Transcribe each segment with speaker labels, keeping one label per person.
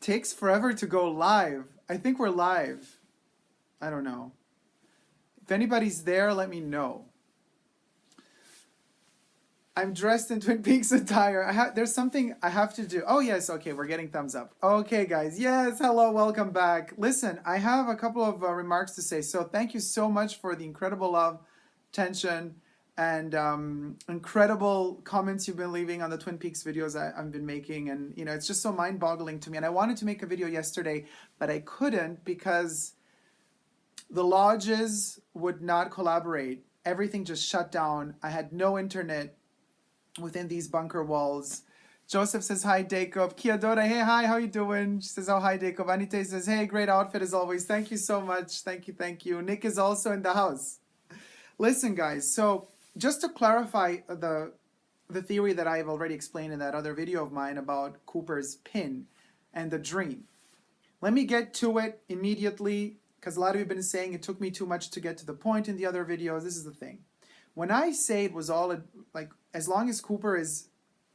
Speaker 1: Takes forever to go live. I think we're live. I don't know. If anybody's there, let me know. I'm dressed in Twin Peaks attire. There's something I have to do. Oh, yes. Okay, we're getting thumbs up. Okay, guys. Yes, hello, welcome back. Listen, I have a couple of remarks to say. So thank you so much for the incredible love, attention, and incredible comments you've been leaving on the Twin Peaks videos I've been making. And, you know, it's just so mind-boggling to me. And I wanted to make a video yesterday, but I couldn't because the lodges would not collaborate. Everything just shut down. I had no internet within these bunker walls. Joseph says, hi, Dacob. Kiadora, hey, hi, how you doing? She says, oh, hi, Dacob. Anita says, hey, great outfit as always. Thank you so much. Thank you, thank you. Nick is also in the house. Listen, guys, so just to clarify the theory that I've already explained in that other video of mine about Cooper's pin and the dream. Let me get to it immediately, because a lot of you have been saying it took me too much to get to the point in the other videos. This is the thing. When I say it was all, like, as long as Cooper is,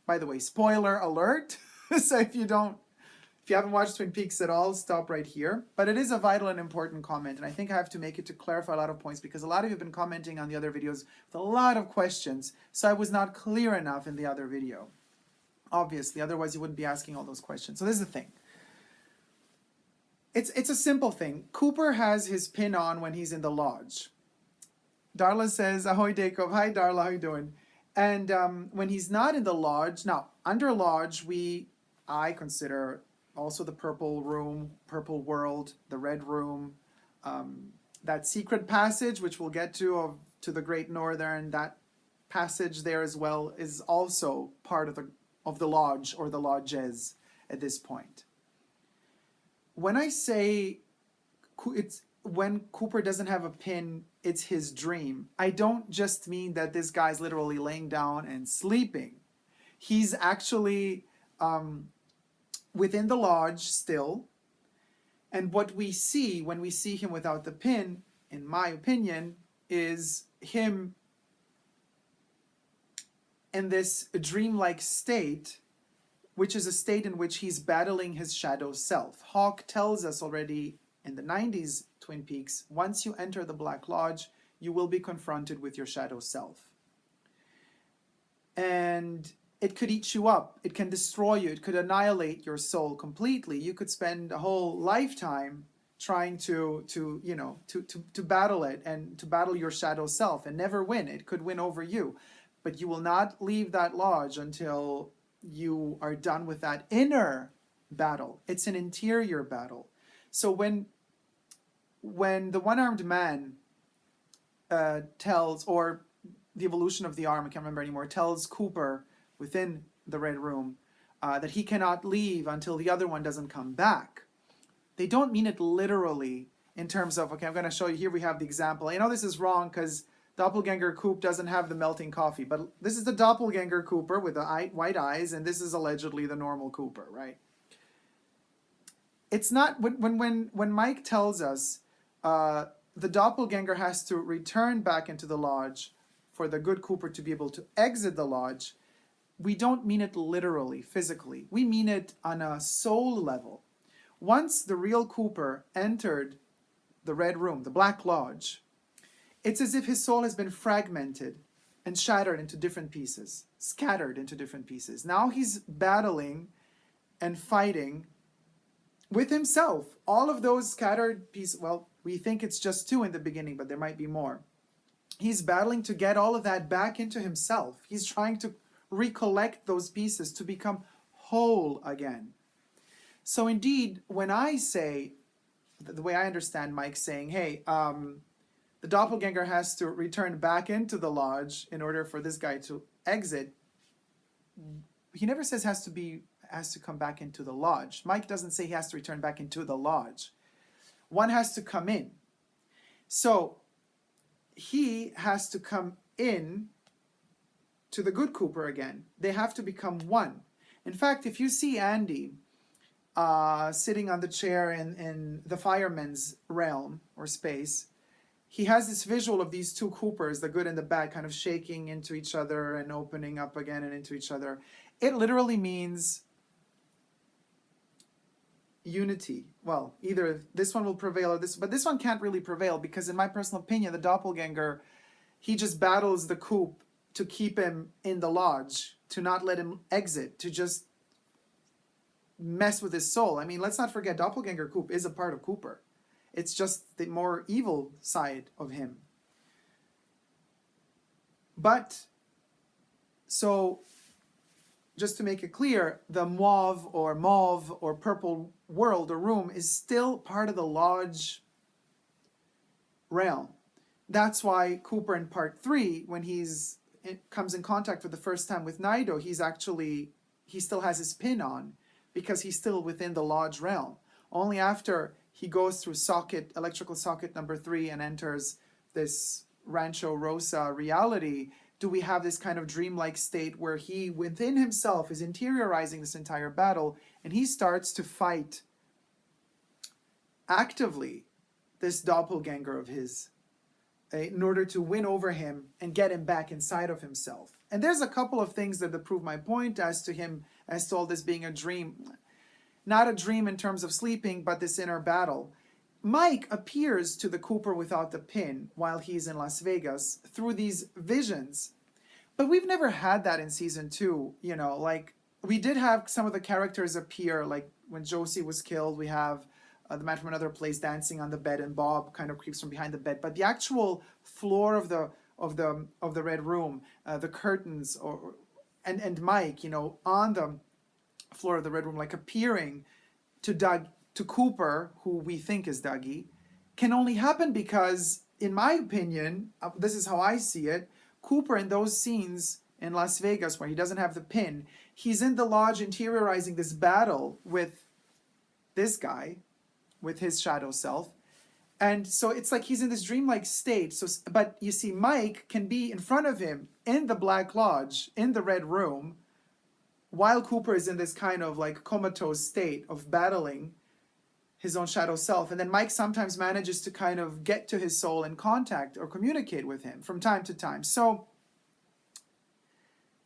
Speaker 1: by the way, spoiler alert, so if you haven't watched Twin Peaks at all, stop right here. But it is a vital and important comment, and I think I have to make it to clarify a lot of points, because a lot of you have been commenting on the other videos with a lot of questions, so I was not clear enough in the other video. Obviously, otherwise you wouldn't be asking all those questions. So this is the thing. It's a simple thing. Cooper has his pin on when he's in the lodge. Darla says, ahoy, Dacob. Hi, Darla, how you doing? And when he's not in the lodge, now, under lodge, I consider also the purple room, purple world, the red room, that secret passage, which we'll get to the Great Northern, that passage there as well is also part of the lodge or the lodges at this point. When I say it's when Cooper doesn't have a pin, it's his dream, I don't just mean that this guy's literally laying down and sleeping. He's actually within the lodge still. And what we see when we see him without the pin, in my opinion, is him in this dreamlike state, which is a state in which he's battling his shadow self. Hawk tells us already in the 90s Twin Peaks, once you enter the Black Lodge, you will be confronted with your shadow self. And it could eat you up. It can destroy you. It could annihilate your soul completely. You could spend a whole lifetime trying to battle it and to battle your shadow self and never win. It could win over you. But you will not leave that lodge until you are done with that inner battle. It's an interior battle. So when the one-armed man tells, or the evolution of the arm, I can't remember anymore, tells Cooper within the Red Room that he cannot leave until the other one doesn't come back. They don't mean it literally in terms of, okay, I'm going to show you, here we have the example. I know this is wrong because Doppelganger Coop doesn't have the melting coffee, but this is the Doppelganger Cooper with the white eyes, and this is allegedly the normal Cooper, right? It's not, when Mike tells us the doppelganger has to return back into the lodge for the good Cooper to be able to exit the lodge, we don't mean it literally, physically. We mean it on a soul level. Once the real Cooper entered the Red Room, the Black Lodge, it's as if his soul has been fragmented and shattered into different pieces, scattered into different pieces. Now he's battling and fighting with himself. All of those scattered pieces, well, we think it's just two in the beginning, but there might be more. He's battling to get all of that back into himself. He's trying to recollect those pieces to become whole again. So indeed, when I say, the way I understand Mike saying, hey, the doppelganger has to return back into the lodge in order for this guy to exit, he never says has to come back into the lodge. Mike doesn't say he has to return back into the lodge. One has to come in. So he has to come in to the good Cooper again. They have to become one. In fact, if you see Andy sitting on the chair in the fireman's realm or space, he has this visual of these two Coopers, the good and the bad, kind of shaking into each other and opening up again and into each other. It literally means unity. Well, either this one will prevail or this, but this one can't really prevail because, in my personal opinion, the doppelganger, he just battles the coop to keep him in the lodge, to not let him exit, to just mess with his soul. I mean, let's not forget, doppelganger Coop is a part of Cooper. It's just the more evil side of him. But, so, just to make it clear, the mauve or purple world or room is still part of the lodge realm. That's why Cooper in part 3, when comes in contact for the first time with Nido, he still has his pin on, because he's still within the lodge realm. Only after he goes through electrical socket number 3 and enters this Rancho Rosa reality, do we have this kind of dreamlike state where he within himself is interiorizing this entire battle, and he starts to fight actively this doppelganger of his in order to win over him and get him back inside of himself. And there's a couple of things that prove my point as to all this being a dream. Not a dream in terms of sleeping, but this inner battle. Mike appears to the Cooper without the pin while he's in Las Vegas through these visions. But we've never had that in season 2, you know, like we did have some of the characters appear, like when Josie was killed, we have the man from another place dancing on the bed, and Bob kind of creeps from behind the bed. But the actual floor of the red room, the curtains, and Mike, you know, on the floor of the red room, like appearing to Cooper, who we think is Dougie, can only happen because, in my opinion, this is how I see it, Cooper in those scenes in Las Vegas where he doesn't have the pin, he's in the lodge interiorizing this battle with this guy, with his shadow self. And so it's like he's in this dreamlike state. So, but you see, Mike can be in front of him in the Black Lodge, in the Red Room, while Cooper is in this kind of like comatose state of battling his own shadow self. And then Mike sometimes manages to kind of get to his soul and contact or communicate with him from time to time. So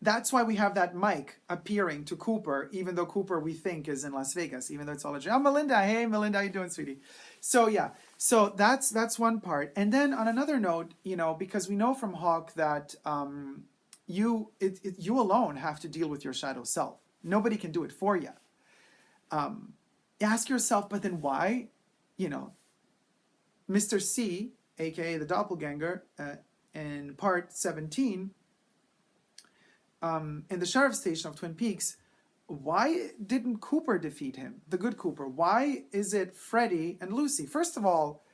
Speaker 1: that's why we have that Mike appearing to Cooper, even though Cooper we think is in Las Vegas, even though it's all a dream. Oh, Melinda, hey Melinda, how you doing, sweetie? So yeah, so that's one part. And then on another note, you know, because we know from Hawk that you alone have to deal with your shadow self. Nobody can do it for you. Ask yourself, but then why, you know, Mr. C, aka the doppelganger, in part 17. In the sheriff's station of Twin Peaks, why didn't Cooper defeat him, the good Cooper? Why is it Freddy and Lucy? First of all,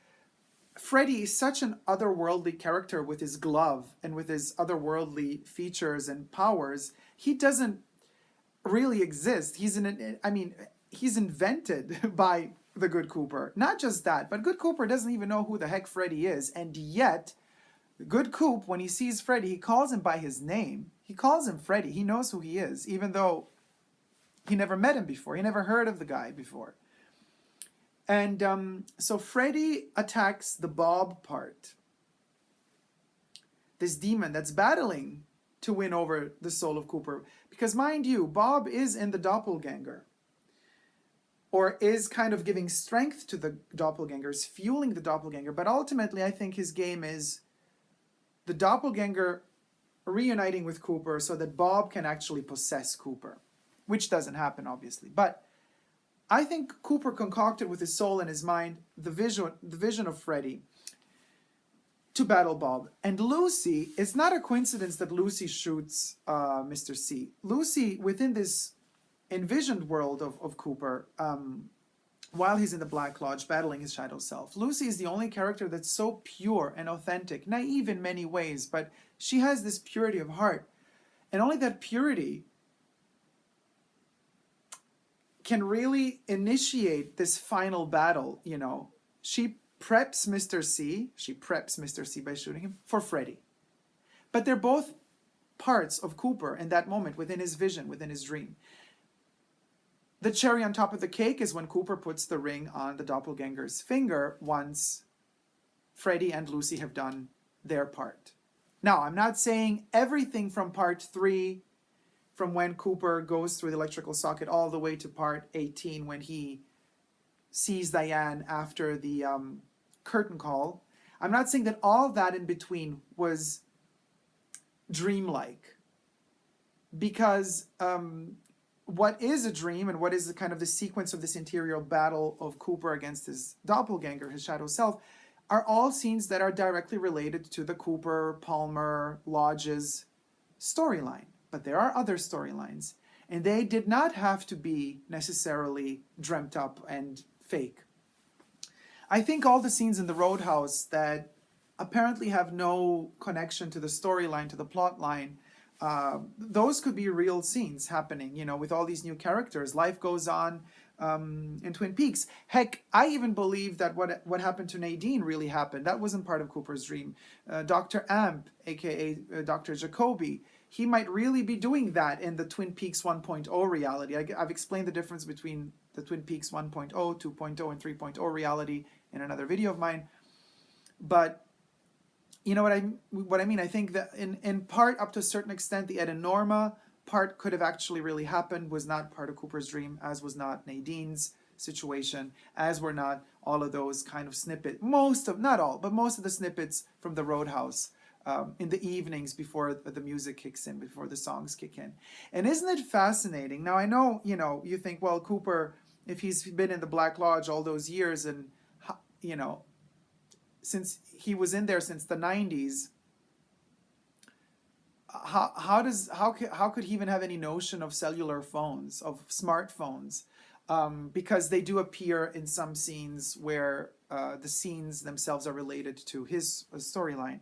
Speaker 1: Freddy is such an otherworldly character with his glove and with his otherworldly features and powers. He doesn't really exist. He's invented by the good Cooper. Not just that, but good Cooper doesn't even know who the heck Freddy is, and yet good Coop, when he sees Freddy, he calls him by his name. He calls him Freddy. He knows who he is, even though he never met him before. He never heard of the guy before. And so Freddy attacks the Bob part. This demon that's battling to win over the soul of Cooper. Because mind you, Bob is in the doppelganger. Or is kind of giving strength to the doppelganger, is fueling the doppelganger. But ultimately, I think his game is the doppelganger reuniting with Cooper so that Bob can actually possess Cooper, which doesn't happen, obviously. But I think Cooper concocted with his soul and his mind the vision of Freddy to battle Bob. And Lucy, it's not a coincidence that Lucy shoots Mr. C. Lucy, within this envisioned world of Cooper, while he's in the Black Lodge battling his shadow self, Lucy is the only character that's so pure and authentic, naive in many ways, but she has this purity of heart. And only that purity can really initiate this final battle, you know. She preps Mr. C by shooting him for Freddy. But they're both parts of Cooper in that moment, within his vision, within his dream. The cherry on top of the cake is when Cooper puts the ring on the doppelganger's finger once Freddy and Lucy have done their part. Now, I'm not saying everything from part 3, from when Cooper goes through the electrical socket, all the way to part 18 when he sees Diane after the curtain call. I'm not saying that all that in between was dreamlike, because what is a dream and what is the kind of the sequence of this interior battle of Cooper against his doppelganger, his shadow self, are all scenes that are directly related to the Cooper, Palmer, Lodge's storyline. But there are other storylines, and they did not have to be necessarily dreamt up and fake. I think all the scenes in the Roadhouse that apparently have no connection to the storyline, to the plot line, those could be real scenes happening, with all these new characters. Life goes on in Twin Peaks. Heck, I even believe that what happened to Nadine really happened. That wasn't part of Cooper's dream. Dr. Amp, aka Dr. Jacoby, he might really be doing that in the Twin Peaks 1.0 reality. I've explained the difference between the Twin Peaks 1.0, 2.0, and 3.0 reality in another video of mine. But you know what I mean? I think that in part, up to a certain extent, the Ed and Norma part could have actually really happened, was not part of Cooper's dream, as was not Nadine's situation, as were not all of those kind of snippets, not all, but most of the snippets from the Roadhouse in the evenings before the music kicks in, before the songs kick in. And isn't it fascinating? Now, I know, you think, well, Cooper, if he's been in the Black Lodge all those years and, since he was in there since the 90s, how could he even have any notion of cellular phones, of smartphones? Because they do appear in some scenes where the scenes themselves are related to his storyline.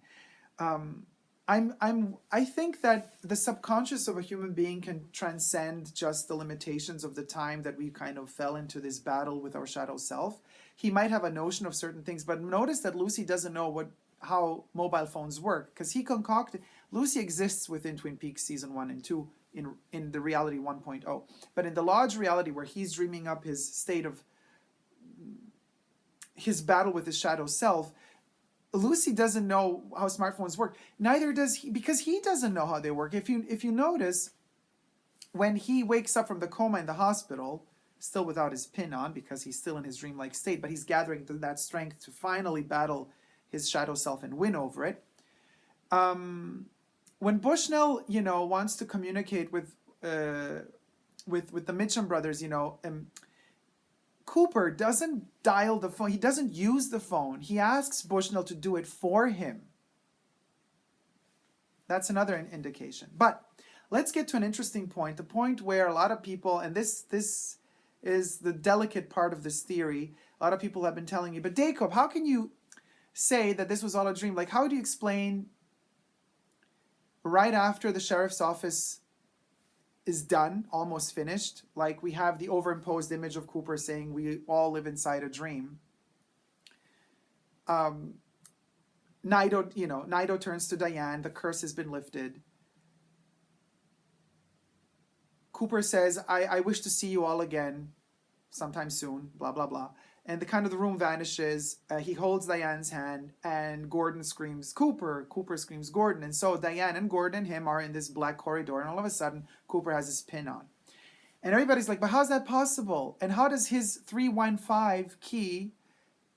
Speaker 1: I think that the subconscious of a human being can transcend just the limitations of the time that we kind of fell into this battle with our shadow self. He might have a notion of certain things, but notice that Lucy doesn't know how mobile phones work, because he concocted. Lucy exists within Twin Peaks season 1 and 2 in the reality 1.0, but in the Lodge reality where he's dreaming up his state of his battle with his shadow self, Lucy doesn't know how smartphones work. Neither does he, because he doesn't know how they work. If you notice, when he wakes up from the coma in the hospital, still without his pin on because he's still in his dreamlike state, but he's gathering that strength to finally battle his shadow self and win over it. When Bushnell, wants to communicate with the Mitchum brothers, Cooper doesn't dial the phone. He doesn't use the phone. He asks Bushnell to do it for him. That's another indication. But let's get to an interesting point, the point where a lot of people, and this is the delicate part of this theory, a lot of people have been telling me, but Dacob, how can you say that this was all a dream? Like, how do you explain right after the sheriff's office is done, almost finished, like we have the overimposed image of Cooper saying we all live inside a dream. Nido turns to Diane, the curse has been lifted. Cooper says, I wish to see you all again sometime soon, blah, blah, blah. And the room vanishes. He holds Diane's hand, and Gordon screams, Cooper. Cooper screams, Gordon. And so Diane and Gordon and him are in this black corridor, and all of a sudden, Cooper has his pin on. And everybody's like, but how's that possible? And how does his 315 key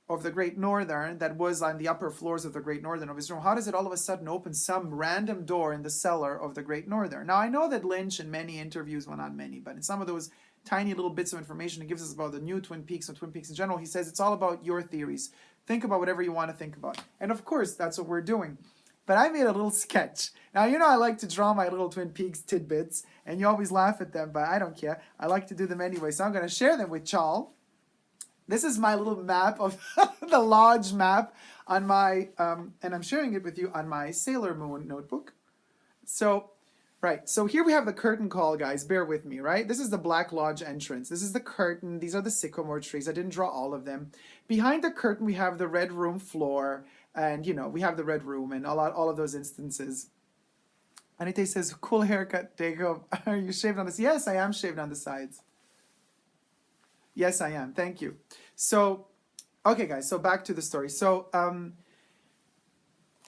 Speaker 1: of the Great Northern, that was on the upper floors of the Great Northern of his room, how does it all of a sudden open some random door in the cellar of the Great Northern? Now, I know that Lynch in many interviews, well, not many, but in some of those tiny little bits of information he gives us about the new Twin Peaks and Twin Peaks in general, he says it's all about your theories. Think about whatever you want to think about. And of course, that's what we're doing. But I made a little sketch. Now, I like to draw my little Twin Peaks tidbits, and you always laugh at them, but I don't care. I like to do them anyway, so I'm going to share them with y'all. This is my little map of the Lodge map on my, and I'm sharing it with you on my Sailor Moon notebook. So, right, so here we have the curtain call, guys. Bear with me, right? This is the Black Lodge entrance. This is the curtain. These are the sycamore trees. I didn't draw all of them. Behind the curtain, we have the red room floor, and, we have the red room and all of those instances. Anite says, cool haircut, Dacob. Are you shaved on the sides? Yes, I am shaved on the sides. Yes, I am. Thank you. So, okay, guys. So back to the story. So,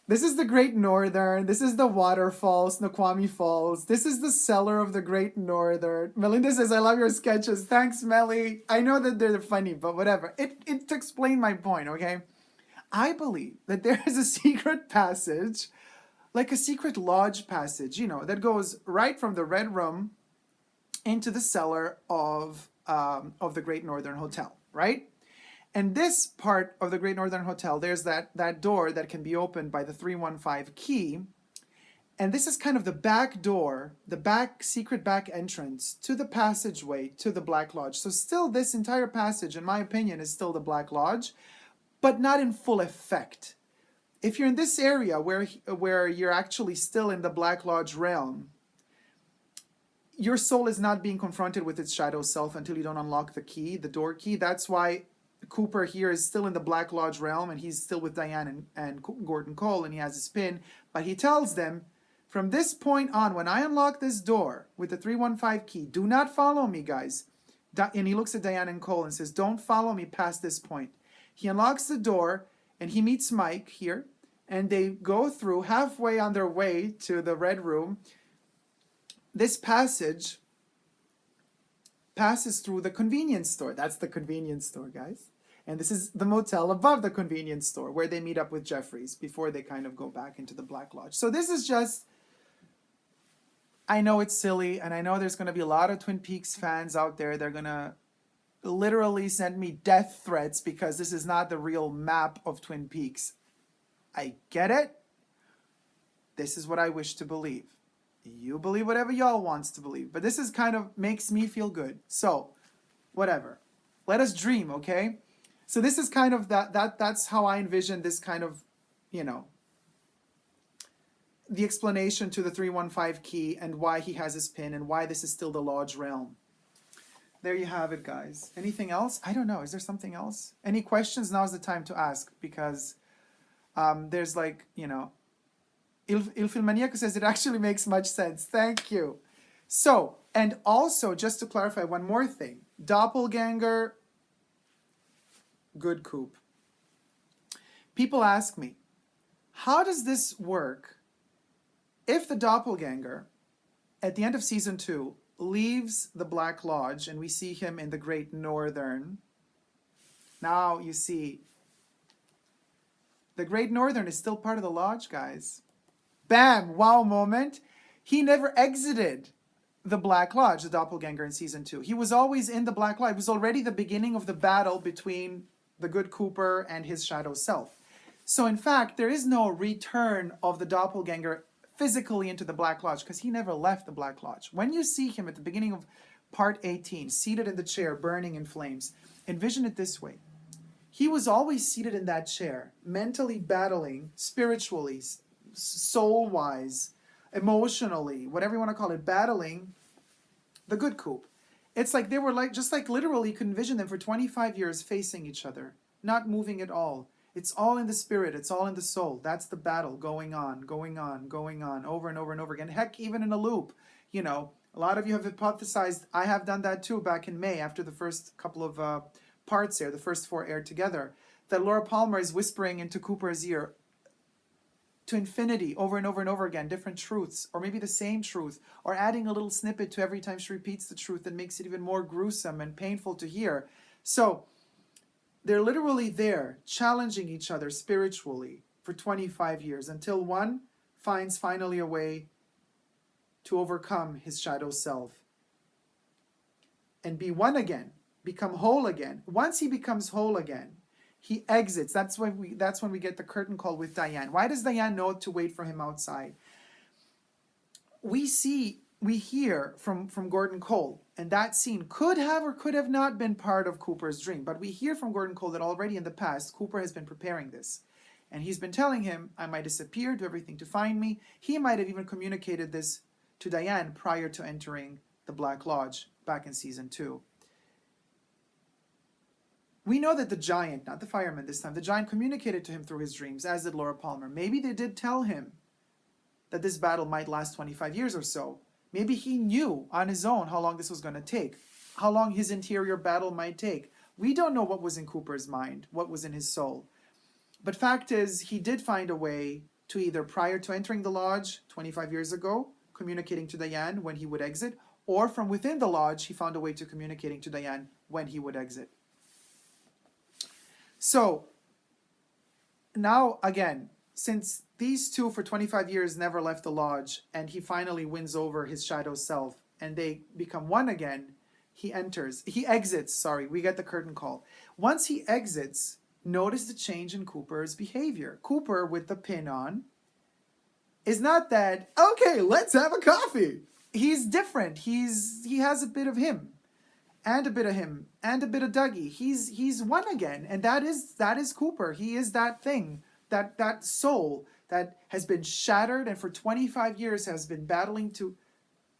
Speaker 1: This is the Great Northern. This is the waterfalls, Snoqualmie Falls. This is the cellar of the Great Northern. Melinda says, I love your sketches. Thanks, Melly. I know that they're funny, but whatever. It to explain my point, okay? I believe that there is a secret passage, like a secret lodge passage, that goes right from the Red Room into the cellar of the Great Northern Hotel, right? And this part of the Great Northern Hotel, there's that door that can be opened by the 315 key. And this is kind of the back door, the secret back entrance to the passageway to the Black Lodge. So still this entire passage, in my opinion, is still the Black Lodge, but not in full effect. If you're in this area where you're actually still in the Black Lodge realm, your soul is not being confronted with its shadow self until you don't unlock the key, the door key. That's why Cooper here is still in the Black Lodge realm, and he's still with Diane and Gordon Cole, and he has his pin. But he tells them, from this point on, when I unlock this door with the 315 key, do not follow me, guys. And he looks at Diane and Cole and says, don't follow me past this point. He unlocks the door, and he meets Mike here, and they go through halfway on their way to the Red Room. This passage passes through the convenience store. That's the convenience store, guys. And this is the motel above the convenience store where they meet up with Jeffries before they kind of go back into the Black Lodge. So this is just, I know it's silly, and I know there's going to be a lot of Twin Peaks fans out there. They're going to literally send me death threats because this is not the real map of Twin Peaks. I get it. This is what I wish to believe. You believe whatever y'all wants to believe, but this is kind of makes me feel good. So, whatever. Let us dream, okay? So this is kind of that's how I envision this kind of, the explanation to the 315 key and why he has his pin and why this is still the Lodge realm. There you have it, guys. Anything else? I don't know. Is there something else? Any questions? Now's the time to ask, because there's like, Il Filmaniaco says it actually makes much sense. Thank you. So, and also, just to clarify one more thing. Doppelganger, good coup. People ask me, how does this work if the doppelganger, at the end of season 2, leaves the Black Lodge and we see him in the Great Northern? Now, you see, the Great Northern is still part of the Lodge, guys. Bam! Wow moment. He never exited the Black Lodge, the doppelganger, in season 2. He was always in the Black Lodge. It was already the beginning of the battle between the good Cooper and his shadow self. So in fact, there is no return of the doppelganger physically into the Black Lodge because he never left the Black Lodge. When you see him at the beginning of part 18, seated in the chair, burning in flames, envision it this way. He was always seated in that chair, mentally battling, spiritually, soul-wise, emotionally, whatever you want to call it, battling the good coup. It's like they were just literally, you can envision them for 25 years facing each other, not moving at all. It's all in the spirit, it's all in the soul. That's the battle going on, over and over and over again. Heck, even in a loop. A lot of you have hypothesized, I have done that too back in May after the first couple of parts here, the first 4 aired together, that Laura Palmer is whispering into Cooper's ear, to infinity, over and over and over again, different truths, or maybe the same truth, or adding a little snippet to every time she repeats the truth that makes it even more gruesome and painful to hear. So they're literally there, challenging each other spiritually for 25 years, until one finds finally a way to overcome his shadow self and be one again, become whole again. Once he becomes whole again, he exits. That's when we get the curtain call with Diane. Why does Diane know to wait for him outside? We hear from Gordon Cole, and that scene could have or could have not been part of Cooper's dream, but we hear from Gordon Cole that already in the past, Cooper has been preparing this. And he's been telling him, I might disappear, do everything to find me. He might have even communicated this to Diane prior to entering the Black Lodge back in season 2. We know that the giant, not the fireman this time, the giant communicated to him through his dreams, as did Laura Palmer. Maybe they did tell him that this battle might last 25 years or so. Maybe he knew on his own how long this was going to take, how long his interior battle might take. We don't know what was in Cooper's mind, what was in his soul. But fact is, he did find a way to either prior to entering the lodge 25 years ago, communicating to Diane when he would exit, or from within the lodge, he found a way to communicating to Diane when he would exit. So now, again, since these two for 25 years never left the lodge, and he finally wins over his shadow self, and they become one again, he exits, we get the curtain call. Once he exits, notice the change in Cooper's behavior. Cooper, with the pin on, is not that, okay, let's have a coffee. He's different. He has a bit of him, and a bit of him, and a bit of Dougie. He's one again, and that is Cooper. He is that thing, that soul that has been shattered and for 25 years has been battling to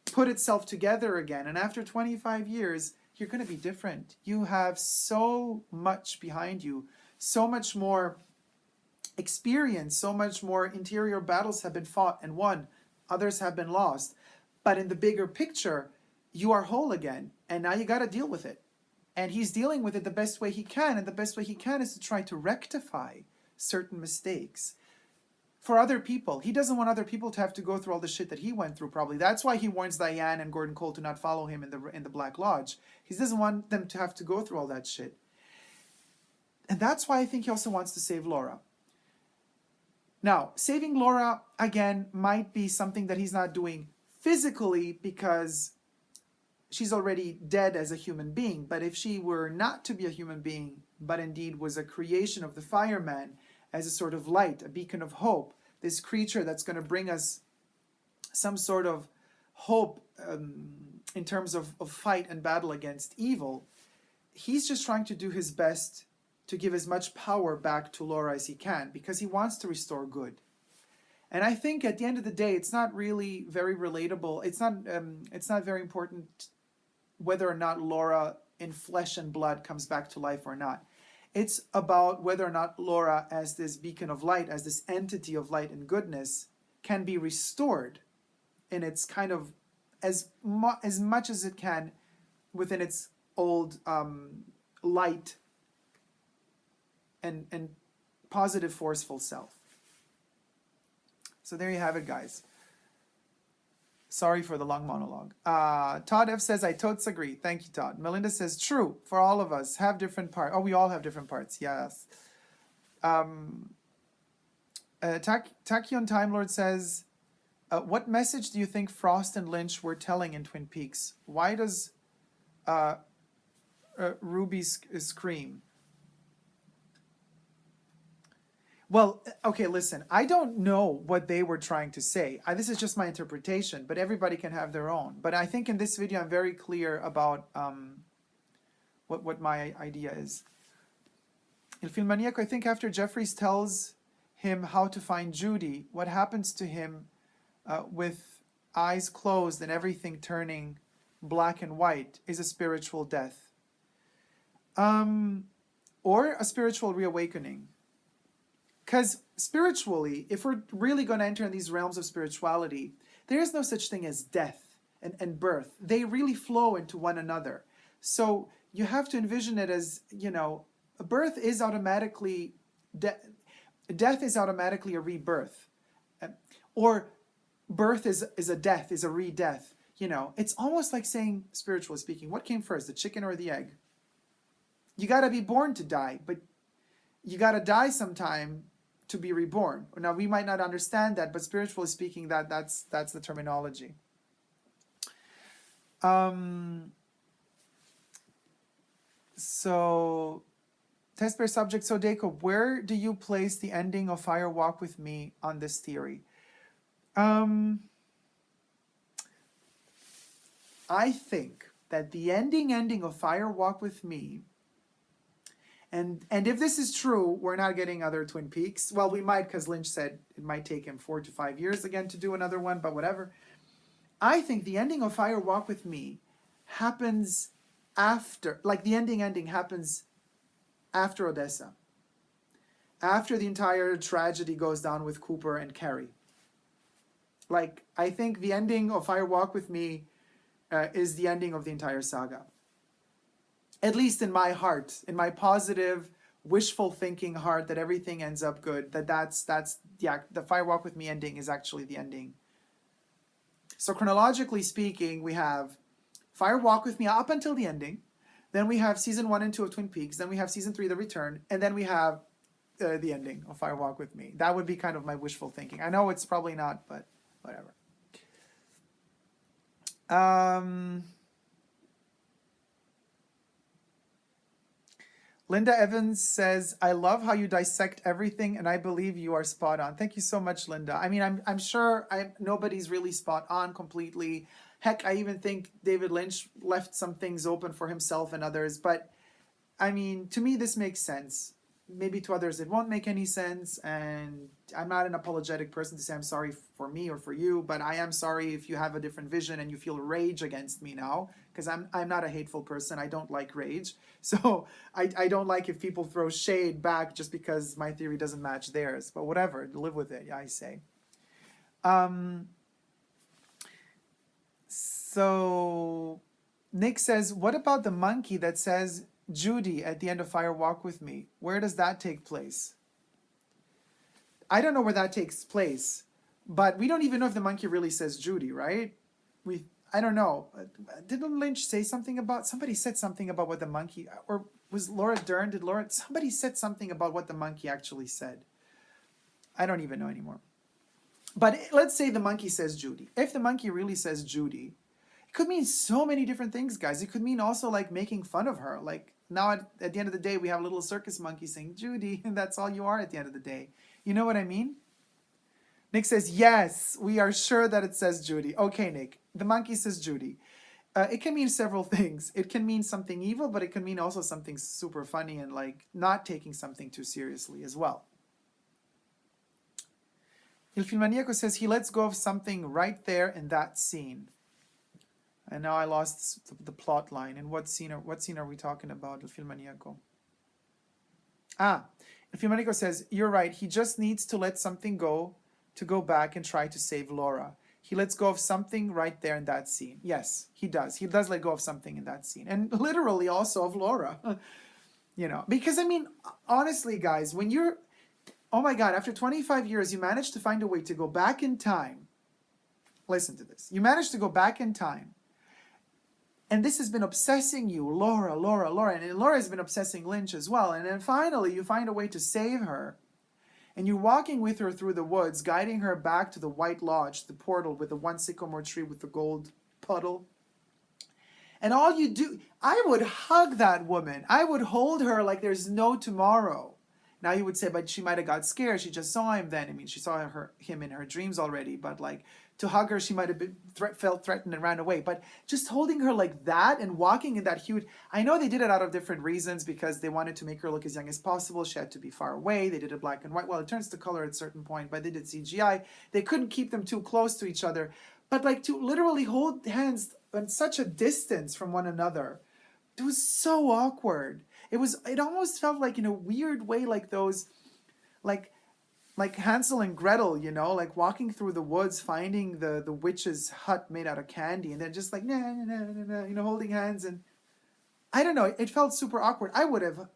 Speaker 1: put itself together again. And after 25 years, you're going to be different. You have so much behind you, so much more experience, so much more interior battles have been fought and won. Others have been lost. But in the bigger picture, you are whole again. And now you got to deal with it. And he's dealing with it the best way he can. And the best way he can is to try to rectify certain mistakes for other people. He doesn't want other people to have to go through all the shit that he went through, probably. That's why he warns Diane and Gordon Cole to not follow him in the Black Lodge. He doesn't want them to have to go through all that shit. And that's why I think he also wants to save Laura. Now, saving Laura, again, might be something that he's not doing physically because she's already dead as a human being. But if she were not to be a human being, but indeed was a creation of the fireman as a sort of light, a beacon of hope, this creature that's going to bring us some sort of hope in terms of fight and battle against evil, he's just trying to do his best to give as much power back to Laura as he can, because he wants to restore good. And I think at the end of the day, it's not really very relatable. It's not very important whether or not Laura in flesh and blood comes back to life or not. It's about whether or not Laura, as this beacon of light, as this entity of light and goodness, can be restored in its kind of as much as it can within its old light and positive, forceful self. So there you have it, guys. Sorry for the long monologue. Todd F says, I totes agree. Thank you, Todd. Melinda says, true, for all of us, have different parts. Oh, we all have different parts, yes. Tachyon Time Lord says, what message do you think Frost and Lynch were telling in Twin Peaks? Why does Ruby scream? Well, okay, listen, I don't know what they were trying to say. This is just my interpretation, but everybody can have their own. But I think in this video, I'm very clear about what my idea is. Il Filmaniaco, I think after Jeffries tells him how to find Judy, what happens to him with eyes closed and everything turning black and white is a spiritual death. Or a spiritual reawakening. Because spiritually, if we're really going to enter in these realms of spirituality, there is no such thing as death and birth. They really flow into one another. So you have to envision it as, birth is automatically, death is automatically a rebirth. Or birth is a death, is a re-death. It's almost like saying, spiritually speaking, what came first, the chicken or the egg? You got to be born to die, but you got to die sometime to be reborn. Now, we might not understand that, but spiritually speaking, that's the terminology. So, test bear subject. So, Dacob, where do you place the ending of Fire Walk With Me on this theory? I think that the ending of Fire Walk With Me, and if this is true, we're not getting other Twin Peaks. Well, we might, because Lynch said it might take him 4 to 5 years again to do another one, but whatever. I think the ending of Fire Walk With Me happens after, like the ending happens after Odessa. After the entire tragedy goes down with Cooper and Carrie. Like, I think the ending of Fire Walk With Me is the ending of the entire saga. At least in my heart, in my positive, wishful thinking heart that everything ends up good, that's the Fire Walk With Me ending is actually the ending. So chronologically speaking, we have Fire Walk With Me up until the ending. Then we have season 1 and 2 of Twin Peaks. Then we have season 3, The Return. And then we have the ending of Fire Walk With Me. That would be kind of my wishful thinking. I know it's probably not, but whatever. Linda Evans says, I love how you dissect everything, and I believe you are spot on. Thank you so much, Linda. I mean, I'm sure nobody's really spot on completely. Heck, I even think David Lynch left some things open for himself and others. But, I mean, to me, this makes sense. Maybe to others it won't make any sense, and I'm not an apologetic person to say I'm sorry for me or for you, but I am sorry if you have a different vision and you feel rage against me now, because I'm not a hateful person. I don't like rage. So I don't like if people throw shade back just because my theory doesn't match theirs, but whatever, live with it, I say. So Nick says, what about the monkey that says Judy at the end of Fire Walk With Me? Where does that take place? I don't know where that takes place, but we don't even know if the monkey really says Judy, right? I don't know. Didn't Lynch say something about, somebody said something about what the monkey, or was Laura Dern, somebody said something about what the monkey actually said. I don't even know anymore. But let's say the monkey says Judy. If the monkey really says Judy, it could mean so many different things, guys. It could mean also like making fun of her. Like now at the end of the day, we have a little circus monkey saying Judy, and that's all you are at the end of the day. You know what I mean? Nick says, yes, we are sure that it says Judy. Okay, Nick, the monkey says Judy. It can mean several things. It can mean something evil, but it can mean also something super funny and like not taking something too seriously as well. Il Filmaniaco says he lets go of something right there in that scene. And now I lost the plot line. And what scene are we talking about, Il Filmaniaco? Il Filmaniaco says, you're right. He just needs to let something go to go back and try to save Laura. He lets go of something right there in that scene. Yes, he does. He does let go of something in that scene. And literally also of Laura. You know, because I mean, honestly, guys, when you're, oh my God, after 25 years, you managed to find a way to go back in time. Listen to this. You managed to go back in time. And this has been obsessing you, Laura. And Laura has been obsessing Lynch as well. And then finally, you find a way to save her. And you're walking with her through the woods, guiding her back to the White Lodge, the portal with the one sycamore tree with the gold puddle. And all you do, I would hug that woman. I would hold her like there's no tomorrow. Now you would say, but she might have got scared. She just saw him then. I mean, she saw him in her dreams already. But like to hug her, she might have been felt threatened and ran away. But just holding her like that and walking in that huge, I know they did it out of different reasons because they wanted to make her look as young as possible. She had to be far away. They did it black and white. Well, it turns to color at a certain point, but they did CGI. They couldn't keep them too close to each other. But like to literally hold hands on such a distance from one another, it was so awkward. It almost felt like in a weird way like those, like Hansel and Gretel, you know, like walking through the woods, finding the witch's hut made out of candy, and then just like, nah, you know, holding hands. And I don't know, it felt super awkward. I would have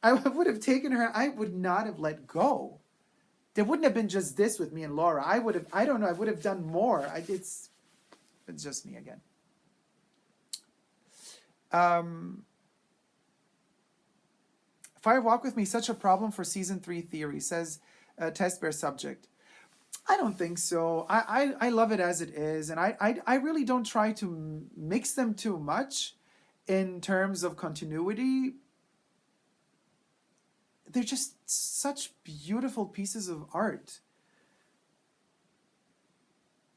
Speaker 1: I would have taken her, I would not have let go. There wouldn't have been just this with me and Laura. I would have done more. It's just me again. Fire Walk With Me, such a problem for season 3 theory, says Test Bear Subject. I don't think so. I love it as it is, and I really don't try to mix them too much in terms of continuity. They're just such beautiful pieces of art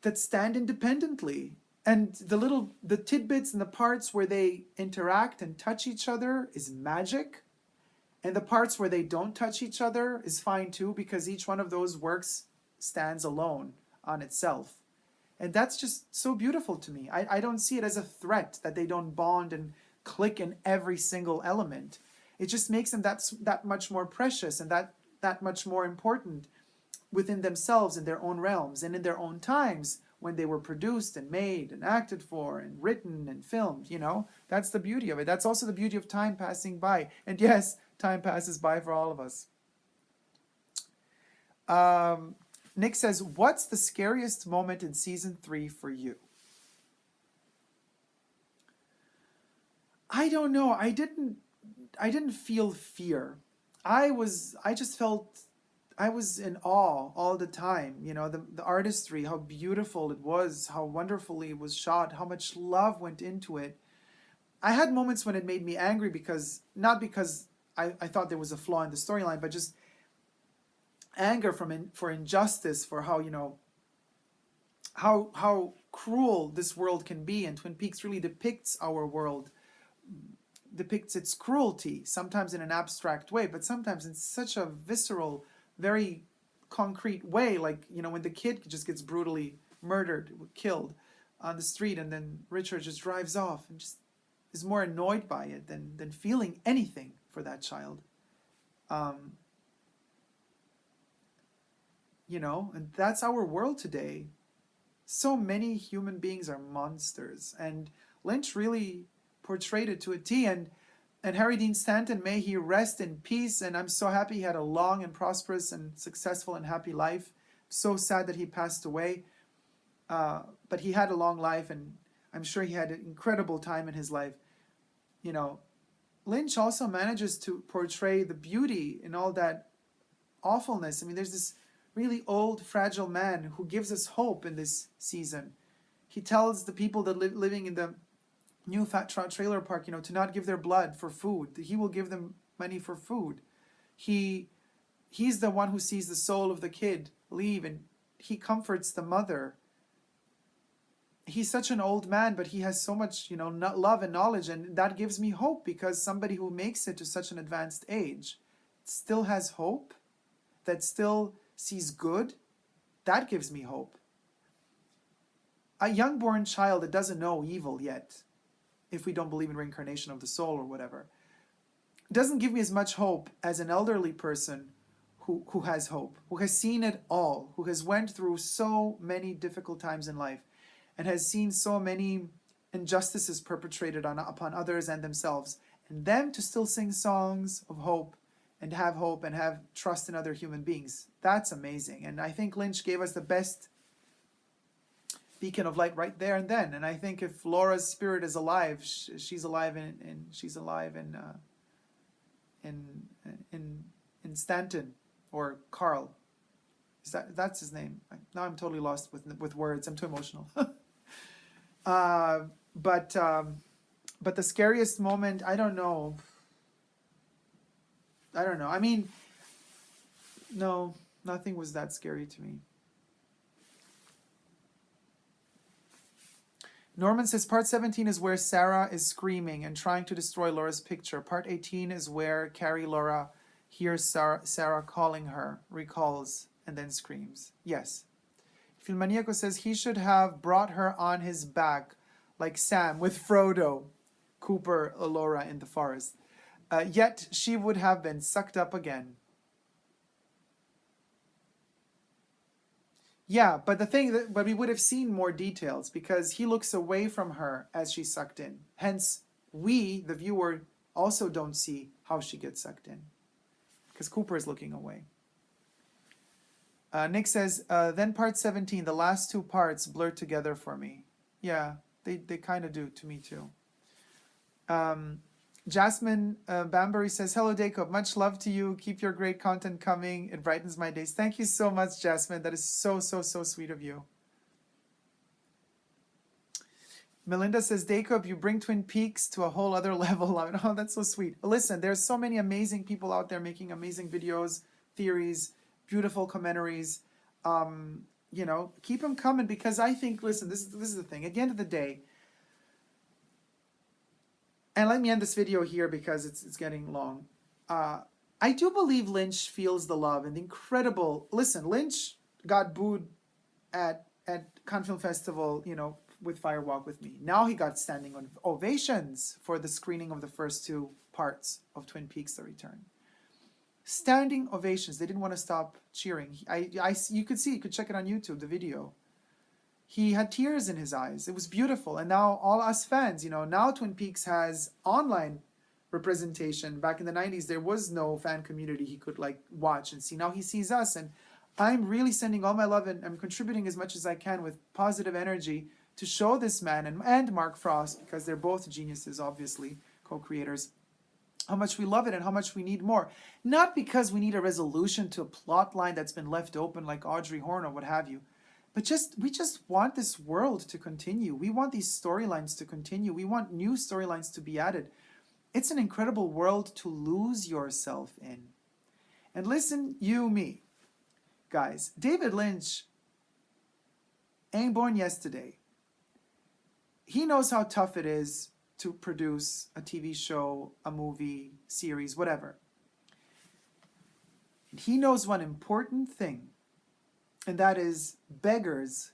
Speaker 1: that stand independently. And the tidbits and the parts where they interact and touch each other is magic. And the parts where they don't touch each other is fine too, because each one of those works stands alone on itself. And that's just so beautiful to me. I don't see it as a threat that they don't bond and click in every single element. It just makes them that much more precious and that much more important within themselves, in their own realms and in their own times, when they were produced and made and acted for and written and filmed, you know? That's the beauty of it. That's also the beauty of time passing by. And yes, time passes by for all of us. Nick says, what's the scariest moment in season 3 for you? I don't know. I didn't feel fear. I just felt I was in awe all the time. You know, the artistry, how beautiful it was, how wonderfully it was shot, how much love went into it. I had moments when it made me angry because, not because I thought there was a flaw in the storyline, but just anger for injustice, for how, you know, how cruel this world can be. And Twin Peaks really depicts our world, depicts its cruelty, sometimes in an abstract way, but sometimes in such a visceral, very concrete way. Like, you know, when the kid just gets brutally murdered, killed on the street, and then Richard just drives off and just is more annoyed by it than feeling anything for that child. You know, and that's our world today. So many human beings are monsters, and Lynch really portrayed it to a T. And Harry Dean Stanton, may he rest in peace. And I'm so happy he had a long and prosperous and successful and happy life. So sad that he passed away. But he had a long life, and I'm sure he had an incredible time in his life. You know, Lynch also manages to portray the beauty in all that awfulness. I mean, there's this really old, fragile man who gives us hope in this season. He tells the people that living in the new Fat Trout trailer park, you know, to not give their blood for food. He will give them money for food. He's the one who sees the soul of the kid leave, and he comforts the mother. He's such an old man, but he has so much, you know, love and knowledge, and that gives me hope, because somebody who makes it to such an advanced age still has hope, that still sees good. That gives me hope. A young-born child that doesn't know evil yet, if we don't believe in reincarnation of the soul or whatever, doesn't give me as much hope as an elderly person who has hope, who has seen it all, who has went through so many difficult times in life, and has seen so many injustices perpetrated upon others and themselves, and them to still sing songs of hope and have trust in other human beings. That's amazing. And I think Lynch gave us the best beacon of light right there and then. And I think if Laura's spirit is alive, she's alive in Stanton, or Carl. That's his name? Now I'm totally lost with words. I'm too emotional. But the scariest moment, I don't know. I mean, no, nothing was that scary to me. Norman says part 17 is where Sarah is screaming and trying to destroy Laura's picture. Part 18 is where Carrie Laura hears Sarah calling her, recalls, and then screams. Yes. Filmaniaco says he should have brought her on his back like Sam with Frodo, Cooper, Laura in the forest. Yet she would have been sucked up again. Yeah, but but we would have seen more details, because he looks away from her as she's sucked in. Hence, we, the viewer, also don't see how she gets sucked in, because Cooper is looking away. Nick says, then part 17, the last two parts blurred together for me. Yeah, they kind of do to me too. Jasmine Bambury says, hello, Dacob. Much love to you. Keep your great content coming. It brightens my days. Thank you so much, Jasmine. That is so, so, so sweet of you. Melinda says, Dacob, you bring Twin Peaks to a whole other level. Oh, that's so sweet. Listen, there's so many amazing people out there making amazing videos, theories, beautiful commentaries. You know, keep them coming, because I think, listen, this is the thing. At the end of the day, and let me end this video here because it's getting long. I do believe Lynch feels the love and the incredible... Listen, Lynch got booed at Cannes Film Festival, you know, with Fire Walk with Me. Now he got standing ovations for the screening of the first two parts of Twin Peaks: The Return. Standing ovations. They didn't want to stop cheering. You could see, you could check it on YouTube, the video. he had tears in his eyes. It was beautiful. And now all us fans, now Twin Peaks has online representation. Back in the 90s, there was no fan community he could like watch and see. Now he sees us, and I'm really sending all my love, and I'm contributing as much as I can with positive energy to show this man and Mark Frost, because they're both geniuses, obviously, co-creators, how much we love it and how much we need more. Not because we need a resolution to a plot line that's been left open like Audrey Horne or what have you, but we just want this world to continue. We want these storylines to continue. We want new storylines to be added. It's an incredible world to lose yourself in. And listen, me, guys, David Lynch ain't born yesterday. He knows how tough it is to produce a TV show, a movie, series, whatever. And he knows one important thing, and that is beggars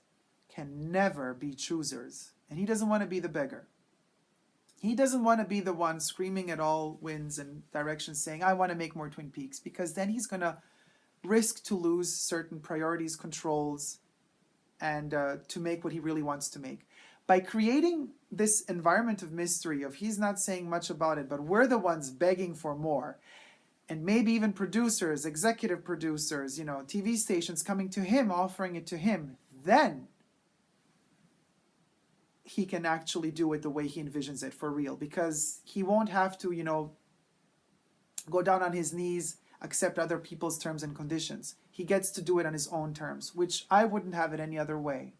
Speaker 1: can never be choosers. And he doesn't want to be the beggar. He doesn't want to be the one screaming at all winds and directions saying, I want to make more Twin Peaks, because then he's going to risk to lose certain priorities, controls, and to make what he really wants to make. By creating this environment of mystery, of he's not saying much about it, but we're the ones begging for more, and maybe even producers, executive producers, TV stations coming to him, offering it to him, then he can actually do it the way he envisions it for real, because he won't have to, go down on his knees, accept other people's terms and conditions. He gets to do it on his own terms, which I wouldn't have it any other way.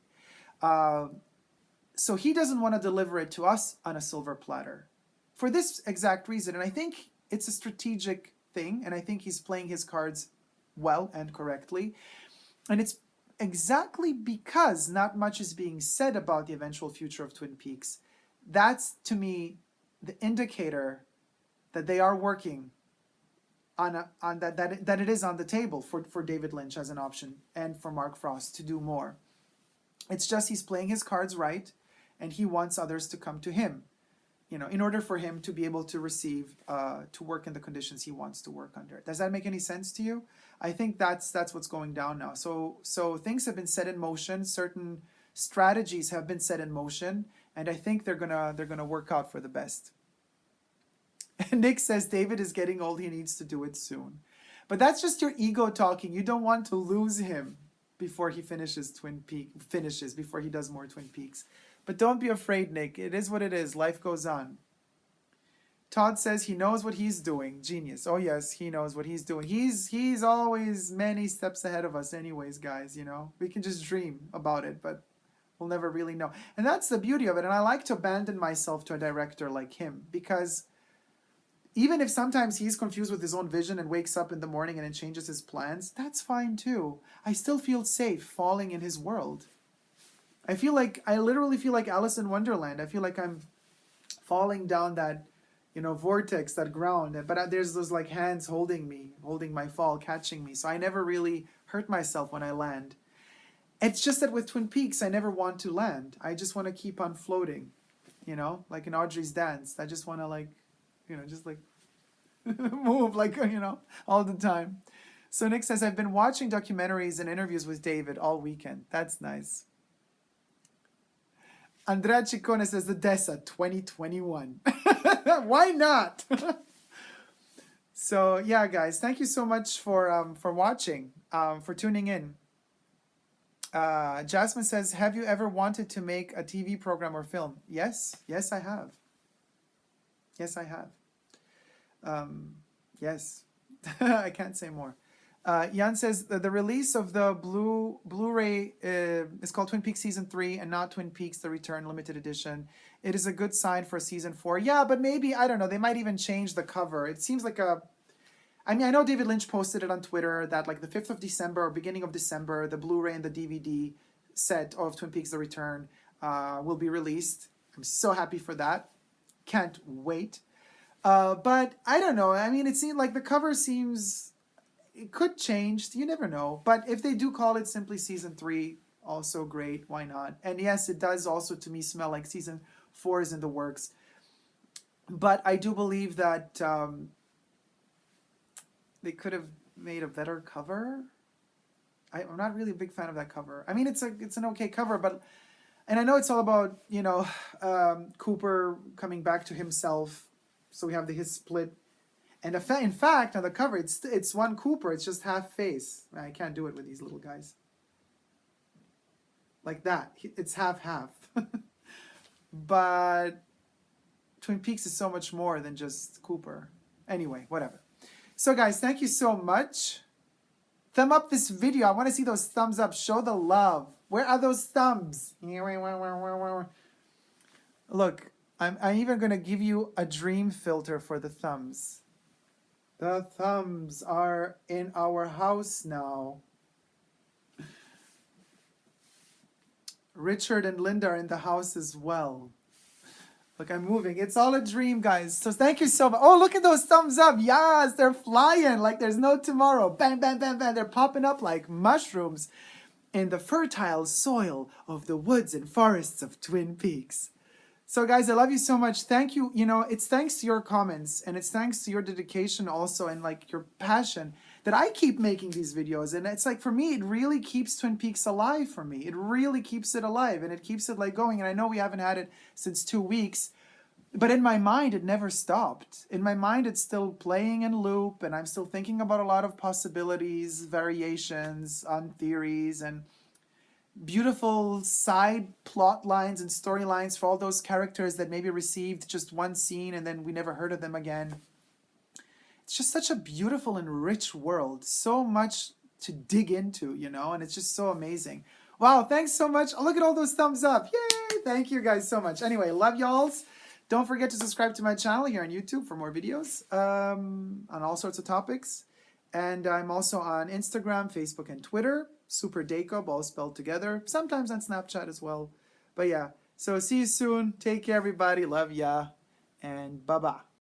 Speaker 1: So he doesn't want to deliver it to us on a silver platter for this exact reason. And I think it's a strategic thing, and I think he's playing his cards well and correctly. And it's exactly because not much is being said about the eventual future of Twin Peaks. That's, to me, the indicator that they are working on that it is on the table for David Lynch as an option, and for Mark Frost to do more. It's just he's playing his cards right, and he wants others to come to him, in order for him to be able to receive, to work in the conditions he wants to work under. Does that make any sense to you? I think that's what's going down now. So things have been set in motion. Certain strategies have been set in motion, and I think they're gonna work out for the best. And Nick says David is getting old. He needs to do it soon. But that's just your ego talking. You don't want to lose him before he before he does more Twin Peaks. But don't be afraid, Nick. It is what it is. Life goes on. Todd says he knows what he's doing. Genius. Oh yes, he knows what he's doing. He's always many steps ahead of us anyways, guys, We can just dream about it, but we'll never really know. And that's the beauty of it. And I like to abandon myself to a director like him, because even if sometimes he's confused with his own vision and wakes up in the morning and it changes his plans, that's fine too. I still feel safe falling in his world. I literally feel like Alice in Wonderland. I feel like I'm falling down that, vortex, that ground. But there's those like hands holding my fall, catching me. So I never really hurt myself when I land. It's just that with Twin Peaks, I never want to land. I just want to keep on floating, like in Audrey's dance. I just want to just like move all the time. So Nick says, I've been watching documentaries and interviews with David all weekend. That's nice. Andrea Ciccone says the DESA 2021. Why not? So yeah, guys, thank you so much for watching, for tuning in. Jasmine says, have you ever wanted to make a TV program or film? Yes, I have. Yes, I have. Yes, I can't say more. Jan says the release of the Blu-ray is called Twin Peaks Season 3 and not Twin Peaks The Return Limited Edition. It is a good sign for Season 4. Yeah, but maybe, I don't know, they might even change the cover. It seems like I know David Lynch posted it on Twitter that like the 5th of December or beginning of December, the Blu-ray and the DVD set of Twin Peaks The Return will be released. I'm so happy for that. Can't wait. But I don't know. I mean, it seemed like the cover seems... It could change. You never know. But if they do call it simply Season 3, also great. Why not? And yes, it does also to me smell like Season 4 is in the works. But I do believe that they could have made a better cover. I'm not really a big fan of that cover. I mean, it's an okay cover, but And I know it's all about, you know, Cooper coming back to himself. So we have his split. And in fact, on the cover, it's one Cooper. It's just half face. I can't do it with these little guys. Like that. It's half-half. But Twin Peaks is so much more than just Cooper. Anyway, whatever. So guys, thank you so much. Thumb up this video. I want to see those thumbs up. Show the love. Where are those thumbs? Look, I'm even going to give you a dream filter for the thumbs. The thumbs are in our house now. Richard and Linda are in the house as well. Look, I'm moving. It's all a dream, guys. So thank you so much. Oh, look at those thumbs up. Yes, they're flying like there's no tomorrow. Bang, bang, bang, bang. They're popping up like mushrooms in the fertile soil of the woods and forests of Twin Peaks. So guys, I love you so much. Thank you. You know, it's thanks to your comments and it's thanks to your dedication also and like your passion that I keep making these videos. And it's like, for me, it really keeps Twin Peaks alive for me. It really keeps it alive and it keeps it like going. And I know we haven't had it since 2 weeks, but in my mind, it never stopped. In my mind, it's still playing in loop and I'm still thinking about a lot of possibilities, variations on theories and beautiful side plot lines and storylines for all those characters that maybe received just one scene and then we never heard of them again. It's just such a beautiful and rich world. So much to dig into, you know, and it's just so amazing. Wow, thanks so much. Oh, look at all those thumbs up. Yay! Thank you guys so much. Anyway, love y'alls. Don't forget to subscribe to my channel here on YouTube for more videos on all sorts of topics. And I'm also on Instagram, Facebook, and Twitter. Super Dacob, all spelled together. Sometimes on Snapchat as well. But yeah, so see you soon. Take care, everybody. Love ya. And bye-bye.